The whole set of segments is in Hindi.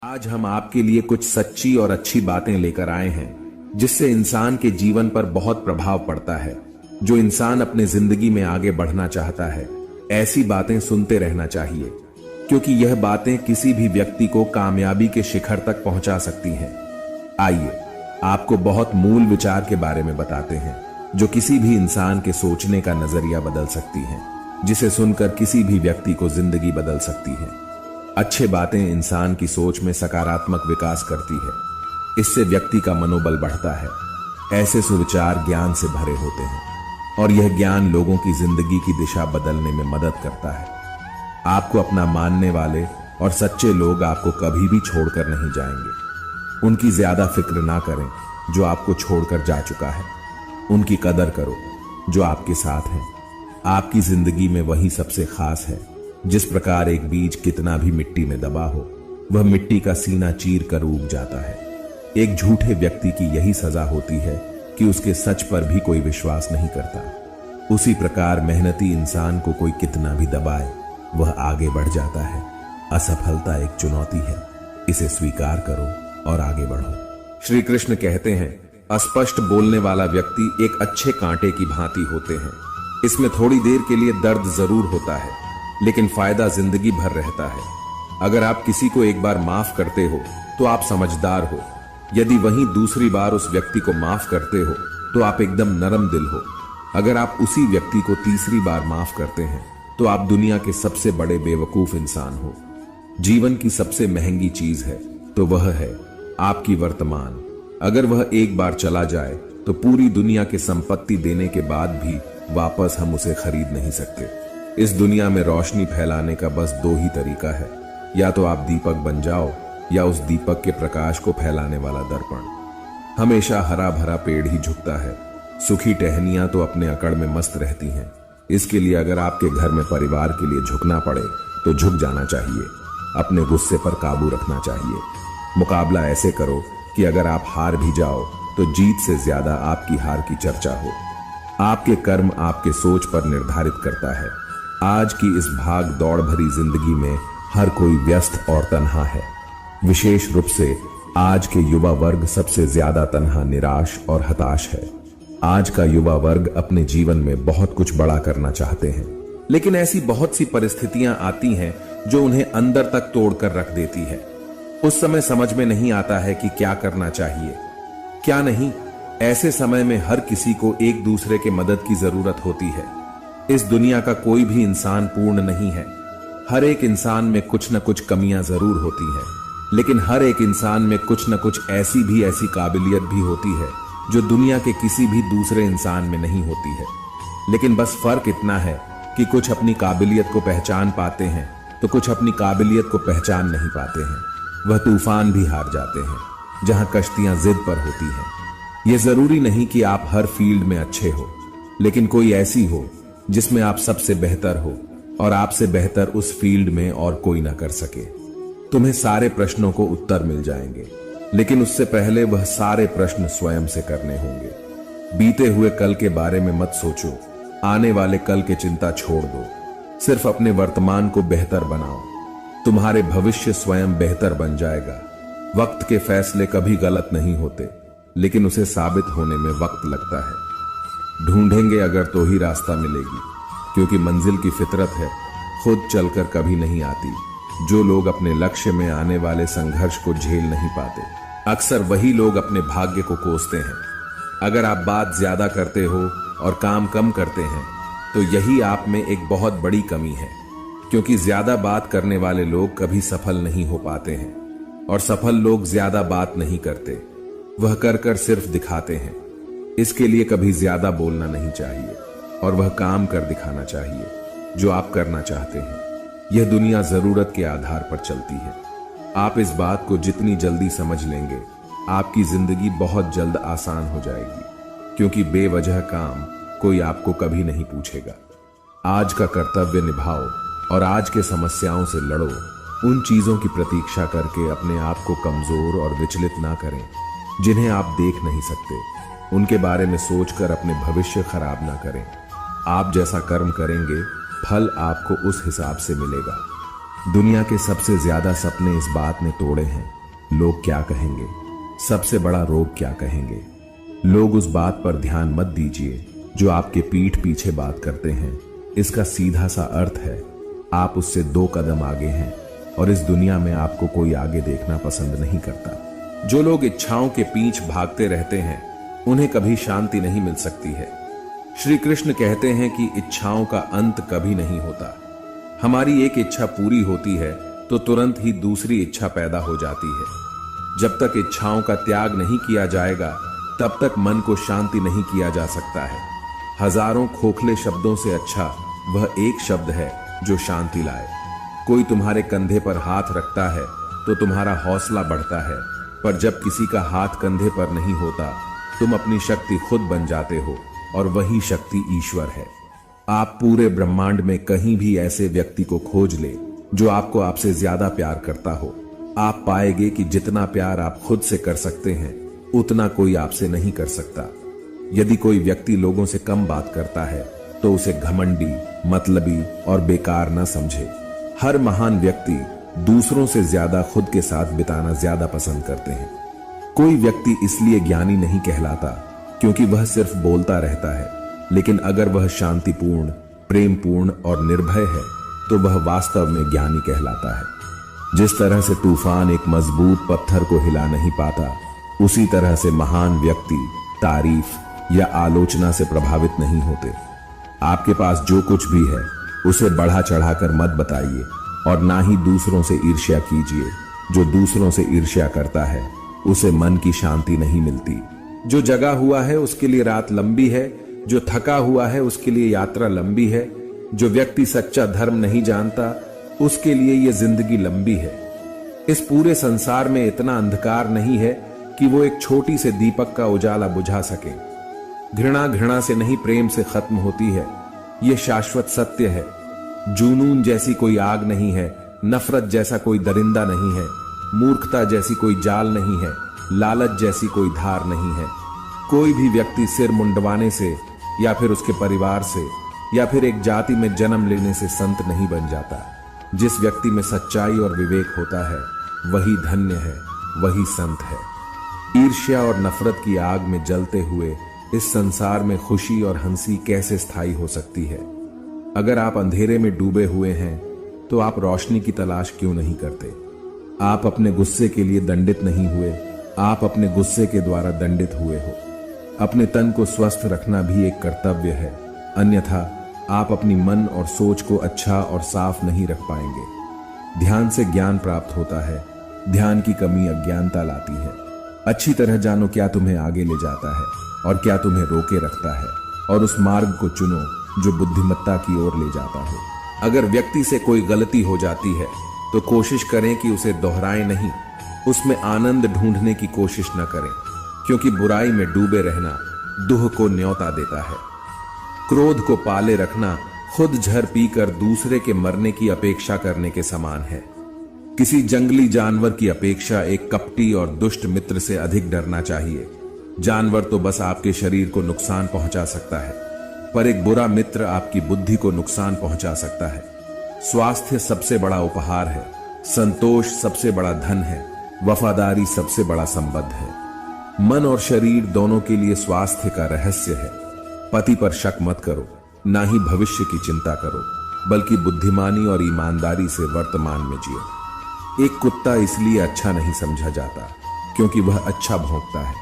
आज हम आपके लिए कुछ सच्ची और अच्छी बातें लेकर आए हैं जिससे इंसान के जीवन पर बहुत प्रभाव पड़ता है। जो इंसान अपने जिंदगी में आगे बढ़ना चाहता है, ऐसी बातें सुनते रहना चाहिए, क्योंकि यह बातें किसी भी व्यक्ति को कामयाबी के शिखर तक पहुंचा सकती हैं। आइए आपको बहुत मूल विचार के बारे में बताते हैं जो किसी भी इंसान के सोचने का नजरिया बदल सकती हैं, जिसे सुनकर किसी भी व्यक्ति को जिंदगी बदल सकती है। अच्छे बातें इंसान की सोच में सकारात्मक विकास करती है, इससे व्यक्ति का मनोबल बढ़ता है। ऐसे सुविचार ज्ञान से भरे होते हैं और यह ज्ञान लोगों की जिंदगी की दिशा बदलने में मदद करता है। आपको अपना मानने वाले और सच्चे लोग आपको कभी भी छोड़कर नहीं जाएंगे। उनकी ज्यादा फिक्र ना करें जो आपको छोड़कर जा चुका है, उनकी कदर करो जो आपके साथ हैं। आपकी जिंदगी में वही सबसे खास है। जिस प्रकार एक बीज कितना भी मिट्टी में दबा हो, वह मिट्टी का सीना चीर कर उग जाता है। एक झूठे व्यक्ति की यही सजा होती है कि उसके सच पर भी कोई विश्वास नहीं करता। उसी प्रकार मेहनती इंसान को कोई कितना भी दबाए, वह आगे बढ़ जाता है। असफलता एक चुनौती है, इसे स्वीकार करो और आगे बढ़ो। श्री कृष्ण कहते हैं, अस्पष्ट बोलने वाला व्यक्ति एक अच्छे कांटे की भांति होते हैं। इसमें थोड़ी देर के लिए दर्द जरूर होता है, लेकिन फायदा जिंदगी भर रहता है। अगर आप किसी को एक बार माफ करते हो तो आप समझदार हो। यदि वहीं दूसरी बार उस व्यक्ति को माफ करते हो तो आप एकदम नरम दिल हो। अगर आप उसी व्यक्ति को तीसरी बार माफ करते हैं तो आप दुनिया के सबसे बड़े बेवकूफ इंसान हो। जीवन की सबसे महंगी चीज है तो वह है आपकी वर्तमान। अगर वह एक बार चला जाए तो पूरी दुनिया की संपत्ति देने के बाद भी वापस हम उसे खरीद नहीं सकते। इस दुनिया में रोशनी फैलाने का बस दो ही तरीका है, या तो आप दीपक बन जाओ या उस दीपक के प्रकाश को फैलाने वाला दर्पण। हमेशा हरा भरा पेड़ ही झुकता है, सुखी टहनियां तो अपने अकड़ में मस्त रहती हैं। इसके लिए अगर आपके घर में परिवार के लिए झुकना पड़े तो झुक जाना चाहिए। अपने गुस्से पर काबू रखना चाहिए। मुकाबला ऐसे करो कि अगर आप हार भी जाओ तो जीत से ज्यादा आपकी हार की चर्चा हो। आपके कर्म आपके सोच पर निर्धारित करता है। आज की इस भाग दौड़ भरी जिंदगी में हर कोई व्यस्त और तन्हा है। विशेष रूप से आज के युवा वर्ग सबसे ज्यादा तन्हा, निराश और हताश है। आज का युवा वर्ग अपने जीवन में बहुत कुछ बड़ा करना चाहते हैं, लेकिन ऐसी बहुत सी परिस्थितियां आती हैं जो उन्हें अंदर तक तोड़कर रख देती है। उस समय समझ में नहीं आता है कि क्या करना चाहिए, क्या नहीं। ऐसे समय में हर किसी को एक दूसरे के मदद की जरूरत होती है। इस दुनिया का कोई भी इंसान पूर्ण नहीं है। हर एक इंसान में कुछ न कुछ कमियां जरूर होती हैं, लेकिन हर एक इंसान में कुछ न कुछ ऐसी काबिलियत भी होती है जो दुनिया के किसी भी दूसरे इंसान में नहीं होती है। लेकिन बस फर्क इतना है कि कुछ अपनी काबिलियत को पहचान पाते हैं तो कुछ अपनी काबिलियत को पहचान नहीं पाते हैं। वह तूफान भी हार जाते हैं जहां कश्तियां जिद पर होती हैं। यह जरूरी नहीं कि आप हर फील्ड में अच्छे हो, लेकिन कोई ऐसी हो जिसमें आप सबसे बेहतर हो और आपसे बेहतर उस फील्ड में और कोई ना कर सके। तुम्हें सारे प्रश्नों को उत्तर मिल जाएंगे, लेकिन उससे पहले वह सारे प्रश्न स्वयं से करने होंगे। बीते हुए कल के बारे में मत सोचो, आने वाले कल की चिंता छोड़ दो। सिर्फ अपने वर्तमान को बेहतर बनाओ। तुम्हारे भविष्य स्वयं बेहतर बन जाएगा। वक्त के फैसले कभी गलत नहीं होते, लेकिन उसे साबित होने में वक्त लगता है। ढूंढेंगे अगर तो ही रास्ता मिलेगी, क्योंकि मंजिल की फितरत है, खुद चलकर कभी नहीं आती। जो लोग अपने लक्ष्य में आने वाले संघर्ष को झेल नहीं पाते, अक्सर वही लोग अपने भाग्य को कोसते हैं। अगर आप बात ज्यादा करते हो और काम कम करते हैं तो यही आप में एक बहुत बड़ी कमी है, क्योंकि ज्यादा बात करने वाले लोग कभी सफल नहीं हो पाते हैं और सफल लोग ज्यादा बात नहीं करते, वह कर कर सिर्फ दिखाते हैं। इसके लिए कभी ज्यादा बोलना नहीं चाहिए और वह काम कर दिखाना चाहिए जो आप करना चाहते हैं। यह दुनिया जरूरत के आधार पर चलती है। आप इस बात को जितनी जल्दी समझ लेंगे, आपकी जिंदगी बहुत जल्द आसान हो जाएगी, क्योंकि बेवजह काम कोई आपको कभी नहीं पूछेगा। आज का कर्तव्य निभाओ और आज के समस्याओं से लड़ो। उन चीजों की प्रतीक्षा करके अपने आप को कमजोर और विचलित ना करें जिन्हें आप देख नहीं सकते। उनके बारे में सोचकर अपने भविष्य खराब ना करें। आप जैसा कर्म करेंगे, फल आपको उस हिसाब से मिलेगा। दुनिया के सबसे ज्यादा सपने इस बात ने तोड़े हैं, लोग क्या कहेंगे, सबसे बड़ा रोग क्या कहेंगे। लोग उस बात पर ध्यान मत दीजिए जो आपके पीठ पीछे बात करते हैं। इसका सीधा सा अर्थ है आप उससे 2 कदम आगे हैं और इस दुनिया में आपको कोई आगे देखना पसंद नहीं करता। जो लोग इच्छाओं के पीछ भागते रहते हैं उन्हें कभी शांति नहीं मिल सकती है। श्री कृष्ण कहते हैं कि इच्छाओं का अंत कभी नहीं होता। हमारी एक इच्छा पूरी होती है तो तुरंत ही दूसरी इच्छा पैदा हो जाती है। जब तक इच्छाओं का त्याग नहीं किया जाएगा तब तक मन को शांति नहीं किया जा सकता है। हजारों खोखले शब्दों से अच्छा वह एक शब्द है जो शांति लाए। कोई तुम्हारे कंधे पर हाथ रखता है तो तुम्हारा हौसला बढ़ता है, पर जब किसी का हाथ कंधे पर नहीं होता तुम अपनी शक्ति खुद बन जाते हो और वही शक्ति ईश्वर है। आप पूरे ब्रह्मांड में कहीं भी ऐसे व्यक्ति को खोज ले जो आपको आपसे ज्यादा प्यार करता हो। आप पाएंगे कि जितना प्यार आप खुद से कर सकते हैं उतना कोई आपसे नहीं कर सकता। यदि कोई व्यक्ति लोगों से कम बात करता है तो उसे घमंडी, मतलबी और बेकार न समझे। हर महान व्यक्ति दूसरों से ज्यादा खुद के साथ बिताना ज्यादा पसंद करते हैं। कोई व्यक्ति इसलिए ज्ञानी नहीं कहलाता क्योंकि वह सिर्फ बोलता रहता है, लेकिन अगर वह शांतिपूर्ण, प्रेमपूर्ण और निर्भय है तो वह वास्तव में ज्ञानी कहलाता है। जिस तरह से तूफान एक मजबूत पत्थर को हिला नहीं पाता, उसी तरह से महान व्यक्ति तारीफ या आलोचना से प्रभावित नहीं होते। आपके पास जो कुछ भी है उसे बढ़ा चढ़ाकर मत बताइए और ना ही दूसरों से ईर्ष्या कीजिए। जो दूसरों से ईर्ष्या करता है उसे मन की शांति नहीं मिलती। जो जगा हुआ है उसके लिए रात लंबी है, जो थका हुआ है उसके लिए यात्रा लंबी है। जो व्यक्ति सच्चा धर्म नहीं जानता उसके लिए यह जिंदगी लंबी है। इस पूरे संसार में इतना अंधकार नहीं है कि वो एक छोटी से दीपक का उजाला बुझा सके। घृणा घृणा से नहीं प्रेम से खत्म होती है, यह शाश्वत सत्य है। जुनून जैसी कोई आग नहीं है, नफरत जैसा कोई दरिंदा नहीं है, मूर्खता जैसी कोई जाल नहीं है, लालच जैसी कोई धार नहीं है। कोई भी व्यक्ति सिर मुंडवाने से या फिर उसके परिवार से या फिर एक जाति में जन्म लेने से संत नहीं बन जाता। जिस व्यक्ति में सच्चाई और विवेक होता है वही धन्य है, वही संत है। ईर्ष्या और नफरत की आग में जलते हुए इस संसार में खुशी और हंसी कैसे स्थायी हो सकती है? अगर आप अंधेरे में डूबे हुए हैं तो आप रोशनी की तलाश क्यों नहीं करते? आप अपने गुस्से के लिए दंडित नहीं हुए, आप अपने गुस्से के द्वारा दंडित हुए हो। अपने तन को स्वस्थ रखना भी एक कर्तव्य है, अन्यथा आप अपनी मन और सोच को अच्छा और साफ नहीं रख पाएंगे। ध्यान से ज्ञान प्राप्त होता है, ध्यान की कमी अज्ञानता लाती है। अच्छी तरह जानो क्या तुम्हें आगे ले जाता है और क्या तुम्हें रोके रखता है, और उस मार्ग को चुनो जो बुद्धिमत्ता की ओर ले जाता हो। अगर व्यक्ति से कोई गलती हो जाती है तो कोशिश करें कि उसे दोहराएं नहीं, उसमें आनंद ढूंढने की कोशिश न करें, क्योंकि बुराई में डूबे रहना दुह को न्योता देता है। क्रोध को पाले रखना खुद झर पीकर दूसरे के मरने की अपेक्षा करने के समान है। किसी जंगली जानवर की अपेक्षा एक कपटी और दुष्ट मित्र से अधिक डरना चाहिए। जानवर तो बस आपके शरीर को नुकसान पहुंचा सकता है, पर एक बुरा मित्र आपकी बुद्धि को नुकसान पहुंचा सकता है। स्वास्थ्य सबसे बड़ा उपहार है, संतोष सबसे बड़ा धन है, वफादारी सबसे बड़ा संबंध है। मन और शरीर दोनों के लिए स्वास्थ्य का रहस्य है। पति पर शक मत करो, ना ही भविष्य की चिंता करो, बल्कि बुद्धिमानी और ईमानदारी से वर्तमान में जियो। एक कुत्ता इसलिए अच्छा नहीं समझा जाता क्योंकि वह अच्छा भौंकता है।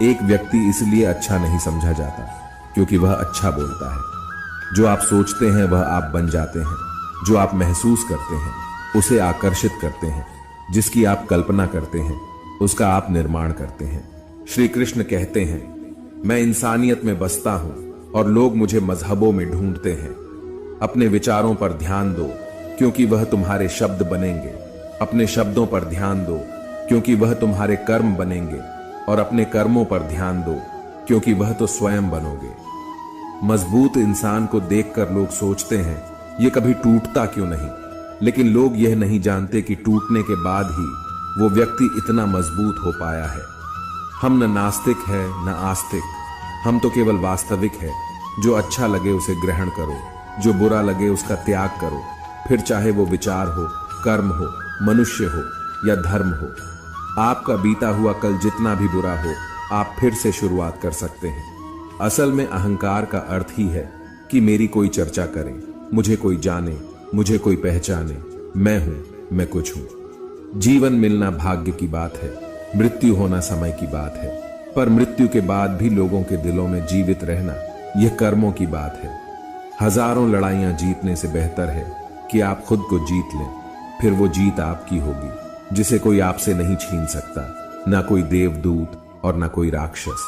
एक व्यक्ति इसलिए अच्छा नहीं समझा जाता क्योंकि वह अच्छा बोलता है। जो आप सोचते हैं वह आप बन जाते हैं। जो आप महसूस करते हैं उसे आकर्षित करते हैं। जिसकी आप कल्पना करते हैं उसका आप निर्माण करते हैं। श्री कृष्ण कहते हैं, मैं इंसानियत में बसता हूं और लोग मुझे मजहबों में ढूंढते हैं। अपने विचारों पर ध्यान दो क्योंकि वह तुम्हारे शब्द बनेंगे। अपने शब्दों पर ध्यान दो क्योंकि वह तुम्हारे कर्म बनेंगे, और अपने कर्मों पर ध्यान दो क्योंकि वह तो स्वयं बनोगे। मजबूत इंसान को देखकर लोग सोचते हैं ये कभी टूटता क्यों नहीं, लेकिन लोग यह नहीं जानते कि टूटने के बाद ही वो व्यक्ति इतना मजबूत हो पाया है। हम न नास्तिक है न आस्तिक, हम तो केवल वास्तविक है। जो अच्छा लगे उसे ग्रहण करो, जो बुरा लगे उसका त्याग करो, फिर चाहे वो विचार हो, कर्म हो, मनुष्य हो या धर्म हो। आपका बीता हुआ कल जितना भी बुरा हो, आप फिर से शुरुआत कर सकते हैं। असल में अहंकार का अर्थ ही है कि मेरी कोई चर्चा करे, मुझे कोई जाने, मुझे कोई पहचाने, मैं हूं, मैं कुछ हूं। जीवन मिलना भाग्य की बात है, मृत्यु होना समय की बात है, पर मृत्यु के बाद भी लोगों के दिलों में जीवित रहना यह कर्मों की बात है। हजारों लड़ाइयां जीतने से बेहतर है कि आप खुद को जीत लें, फिर वो जीत आपकी होगी जिसे कोई आपसे नहीं छीन सकता, ना कोई देवदूत और ना कोई राक्षस।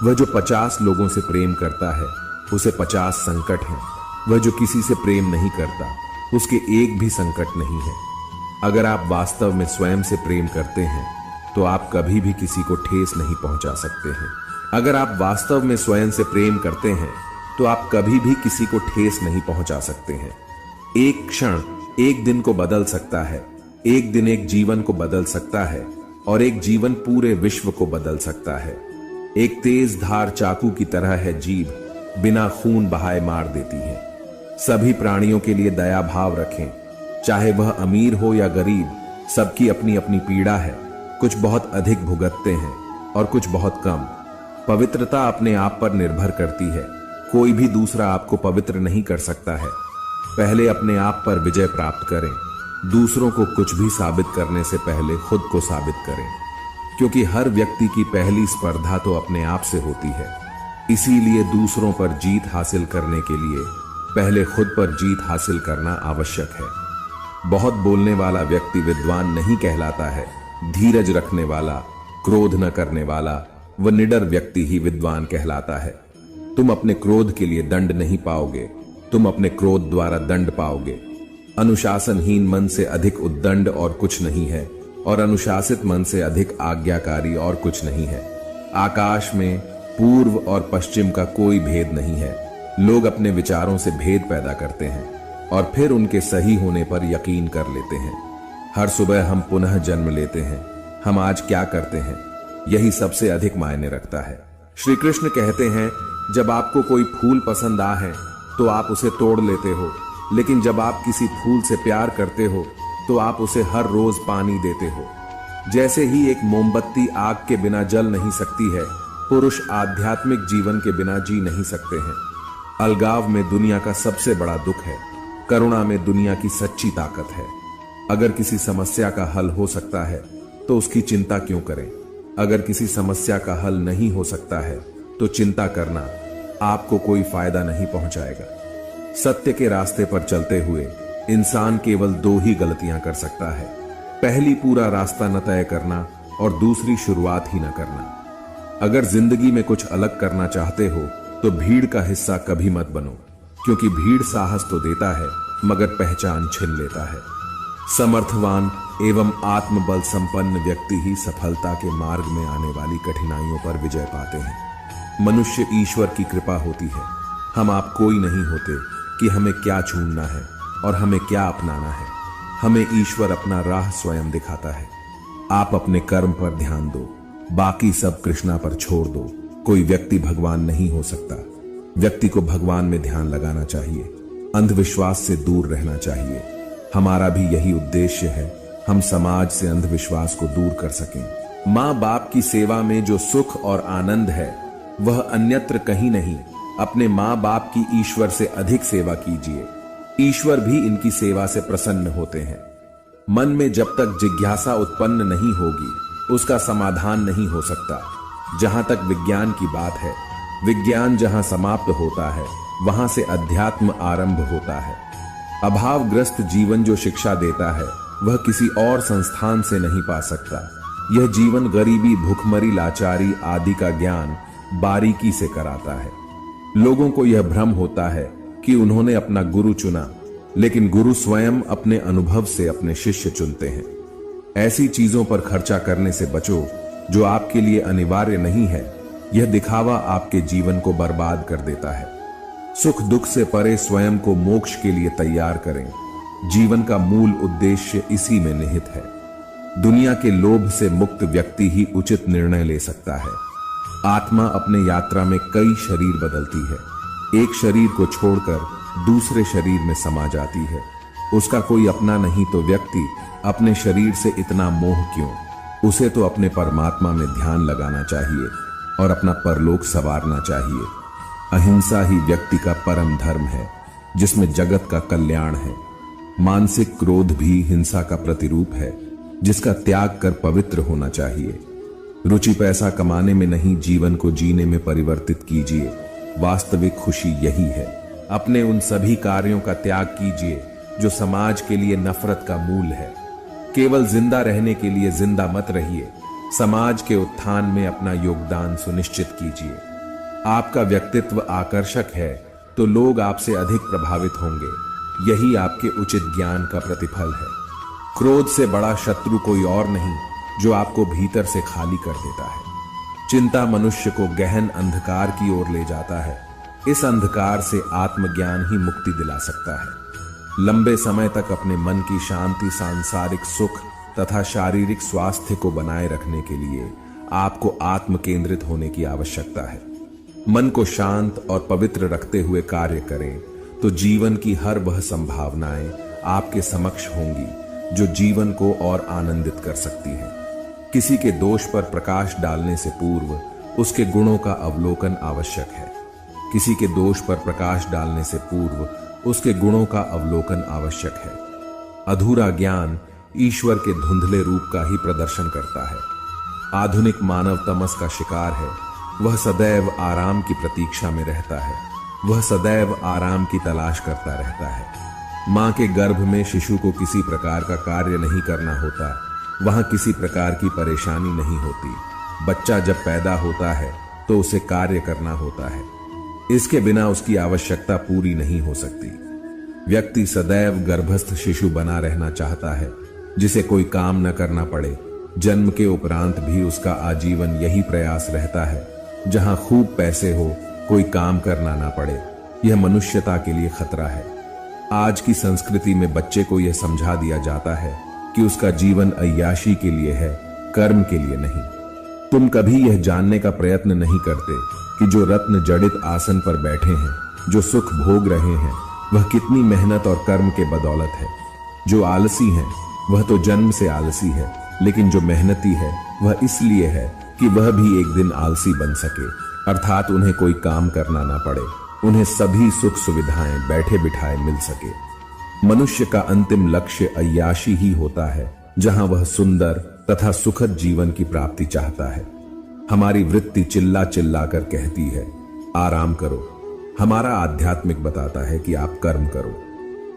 वह जो 50 लोगों से प्रेम करता है उसे 50 संकट हैं। वह जो किसी से प्रेम नहीं करता उसके एक भी संकट नहीं है। अगर आप वास्तव में स्वयं से प्रेम करते हैं तो आप कभी भी किसी को ठेस नहीं पहुंचा सकते हैं। अगर आप वास्तव में स्वयं से प्रेम करते हैं तो आप कभी भी किसी को ठेस नहीं पहुंचा सकते हैं। एक क्षण एक दिन को बदल सकता है, एक दिन एक जीवन को बदल सकता है और एक जीवन पूरे विश्व को बदल सकता है। एक तेज धार चाकू की तरह है जीभ, बिना खून बहाए मार देती है। सभी प्राणियों के लिए दया भाव रखें, चाहे वह अमीर हो या गरीब, सबकी अपनी अपनी पीड़ा है। कुछ बहुत अधिक भुगतते हैं और कुछ बहुत कम। पवित्रता अपने आप पर निर्भर करती है, कोई भी दूसरा आपको पवित्र नहीं कर सकता है। पहले अपने आप पर विजय प्राप्त करें, दूसरों को कुछ भी साबित करने से पहले खुद को साबित करें, क्योंकि हर व्यक्ति की पहली स्पर्धा तो अपने आप से होती है। इसीलिए दूसरों पर जीत हासिल करने के लिए पहले खुद पर जीत हासिल करना आवश्यक है। बहुत बोलने वाला व्यक्ति विद्वान नहीं कहलाता है। धीरज रखने वाला, क्रोध न करने वाला व निडर व्यक्ति ही विद्वान कहलाता है। तुम अपने क्रोध के लिए दंड नहीं पाओगे, तुम अपने क्रोध द्वारा दंड पाओगे। अनुशासनहीन मन से अधिक उद्दंड और कुछ नहीं है, और अनुशासित मन से अधिक आज्ञाकारी और कुछ नहीं है। आकाश में पूर्व और पश्चिम का कोई भेद नहीं है। लोग अपने विचारों से भेद पैदा करते हैं और फिर उनके सही होने पर यकीन कर लेते हैं। हर सुबह हम पुनः जन्म लेते हैं। हम आज क्या करते हैं, यही सबसे अधिक मायने रखता है। श्री कृष्ण कहते हैं, जब आपको कोई फूल पसंद आ है तो आप उसे तोड़ लेते हो, लेकिन जब आप किसी फूल से प्यार करते हो तो आप उसे हर रोज पानी देते हो। जैसे ही एक मोमबत्ती आग के बिना जल नहीं सकती है, पुरुष आध्यात्मिक जीवन के बिना जी नहीं सकते हैं। अलगाव में दुनिया का सबसे बड़ा दुख है, करुणा में दुनिया की सच्ची ताकत है। अगर किसी समस्या का हल हो सकता है तो उसकी चिंता क्यों करें? अगर किसी समस्या का हल नहीं हो सकता है तो चिंता करना आपको कोई फायदा नहीं पहुंचाएगा। सत्य के रास्ते पर चलते हुए इंसान केवल 2 ही गलतियां कर सकता है। पहली, पूरा रास्ता न तय करना, और दूसरी, शुरुआत ही न करना। अगर जिंदगी में कुछ अलग करना चाहते हो तो भीड़ का हिस्सा कभी मत बनो, क्योंकि भीड़ साहस तो देता है मगर पहचान छीन लेता है। समर्थवान एवं आत्मबल संपन्न व्यक्ति ही सफलता के मार्ग में आने वाली कठिनाइयों पर विजय पाते हैं। मनुष्य ईश्वर की कृपा होती है। हम आप कोई नहीं होते कि हमें क्या चुनना है और हमें क्या अपनाना है। हमें ईश्वर अपना राह स्वयं दिखाता है। आप अपने कर्म पर ध्यान दो, बाकी सब कृष्णा पर छोड़ दो। कोई व्यक्ति भगवान नहीं हो सकता। व्यक्ति को भगवान में ध्यान लगाना चाहिए, अंधविश्वास से दूर रहना चाहिए। हमारा भी यही उद्देश्य है, हम समाज से अंधविश्वास को दूर कर सकें। माँ बाप की सेवा में जो सुख और आनंद है वह अन्यत्र कहीं नहीं। अपने माँ बाप की ईश्वर से अधिक सेवा कीजिए, ईश्वर भी इनकी सेवा से प्रसन्न होते हैं। मन में जब तक जिज्ञासा उत्पन्न नहीं होगी उसका समाधान नहीं हो सकता। जहां तक विज्ञान की बात है, विज्ञान जहां समाप्त होता है वहां से अध्यात्म आरंभ होता है। अभावग्रस्त जीवन जो शिक्षा देता है वह किसी और संस्थान से नहीं पा सकता। यह जीवन गरीबी, भूखमरी, लाचारी आदि का ज्ञान बारीकी से कराता है। लोगों को यह भ्रम होता है कि उन्होंने अपना गुरु चुना, लेकिन गुरु स्वयं अपने अनुभव से अपने शिष्य चुनते हैं। ऐसी चीजों पर खर्चा करने से बचो जो आपके लिए अनिवार्य नहीं है। यह दिखावा आपके जीवन को बर्बाद कर देता है। सुख दुख से परे स्वयं को मोक्ष के लिए तैयार करें। जीवन का मूल उद्देश्य इसी में निहित है। दुनिया के लोभ से मुक्त व्यक्ति ही उचित निर्णय ले सकता है। आत्मा अपने यात्रा में कई शरीर बदलती है, एक शरीर को छोड़कर दूसरे शरीर में समा जाती है। उसका कोई अपना नहीं तो व्यक्ति अपने शरीर से इतना मोह क्यों? उसे तो अपने परमात्मा में ध्यान लगाना चाहिए और अपना परलोक संवारना चाहिए। अहिंसा ही व्यक्ति का परम धर्म है, जिसमें जगत का कल्याण है। मानसिक क्रोध भी हिंसा का प्रतिरूप है, जिसका त्याग कर पवित्र होना चाहिए। रुचि पैसा कमाने में नहीं, जीवन को जीने में परिवर्तित कीजिए। वास्तविक खुशी यही है। अपने उन सभी कार्यों का त्याग कीजिए जो समाज के लिए नफरत का मूल है। केवल जिंदा रहने के लिए जिंदा मत रहिए। समाज के उत्थान में अपना योगदान सुनिश्चित कीजिए। आपका व्यक्तित्व आकर्षक है तो लोग आपसे अधिक प्रभावित होंगे। यही आपके उचित ज्ञान का प्रतिफल है। क्रोध से बड़ा शत्रु कोई और नहीं, जो आपको भीतर से खाली कर देता है। चिंता मनुष्य को गहन अंधकार की ओर ले जाता है। इस अंधकार से आत्मज्ञान ही मुक्ति दिला सकता है। लंबे समय तक अपने मन की शांति, सांसारिक सुख तथा शारीरिक स्वास्थ्य को बनाए रखने के लिए आपको आत्म केंद्रित होने की आवश्यकता है। मन को शांत और पवित्र रखते हुए कार्य करें तो जीवन की हर वह संभावनाएं आपके समक्ष होंगी जो जीवन को और आनंदित कर सकती हैं। किसी के दोष पर प्रकाश डालने से पूर्व उसके गुणों का अवलोकन आवश्यक है। किसी के दोष पर प्रकाश डालने से पूर्व उसके गुणों का अवलोकन आवश्यक है। अधूरा ज्ञान ईश्वर के धुंधले रूप का ही प्रदर्शन करता है। आधुनिक मानव तमस का शिकार है। वह सदैव आराम की प्रतीक्षा में रहता है। वह सदैव आराम की तलाश करता रहता है। मां के गर्भ में शिशु को किसी प्रकार का कार्य नहीं करना होता। वहां किसी प्रकार की परेशानी नहीं होती। बच्चा जब पैदा होता है तो उसे कार्य करना होता है। इसके बिना उसकी आवश्यकता पूरी नहीं हो सकती। व्यक्ति सदैव गर्भस्थ शिशु बना रहना चाहता है, जिसे कोई काम न करना पड़े। जन्म के उपरांत भी उसका आजीवन यही प्रयास रहता है, जहां खूब पैसे हो, कोई काम करना ना पड़े। यह मनुष्यता के लिए खतरा है। आज की संस्कृति में बच्चे को यह समझा दिया जाता है कि उसका जीवन अय्याशी के लिए है, कर्म के लिए नहीं। तुम कभी यह जानने का प्रयत्न नहीं करते कि जो रत्न जड़ित आसन पर बैठे हैं, जो सुख भोग रहे हैं, वह कितनी मेहनत और कर्म के बदौलत है। जो आलसी हैं, वह तो जन्म से आलसी है, लेकिन जो मेहनती है वह इसलिए है कि वह भी एक दिन आलसी बन सके, अर्थात उन्हें कोई काम करना ना पड़े, उन्हें सभी सुख सुविधाएं बैठे बिठाए मिल सके। मनुष्य का अंतिम लक्ष्य अय्याशी ही होता है, जहां वह सुंदर तथा सुखद जीवन की प्राप्ति चाहता है। हमारी वृत्ति चिल्ला चिल्ला कर कहती है, आराम करो। हमारा आध्यात्मिक बताता है कि आप कर्म करो।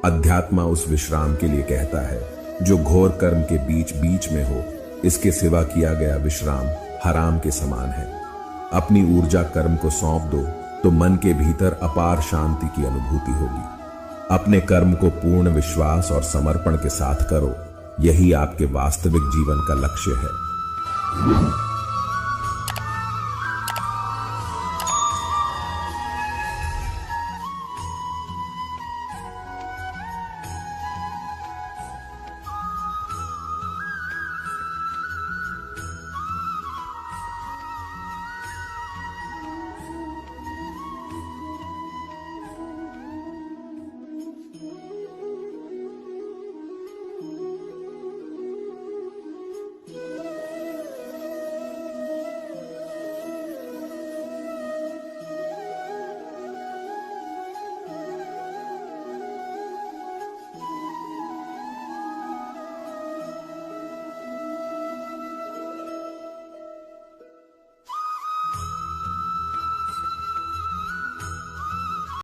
अध्यात्मा उस विश्राम के लिए कहता है जो घोर कर्म के बीच बीच में हो। इसके सिवा किया गया विश्राम हराम के समान है। अपनी ऊर्जा कर्म को सौंप दो तो मन के भीतर अपार शांति की अनुभूति होगी। अपने कर्म को पूर्ण विश्वास और समर्पण के साथ करो। यही आपके वास्तविक जीवन का लक्ष्य है।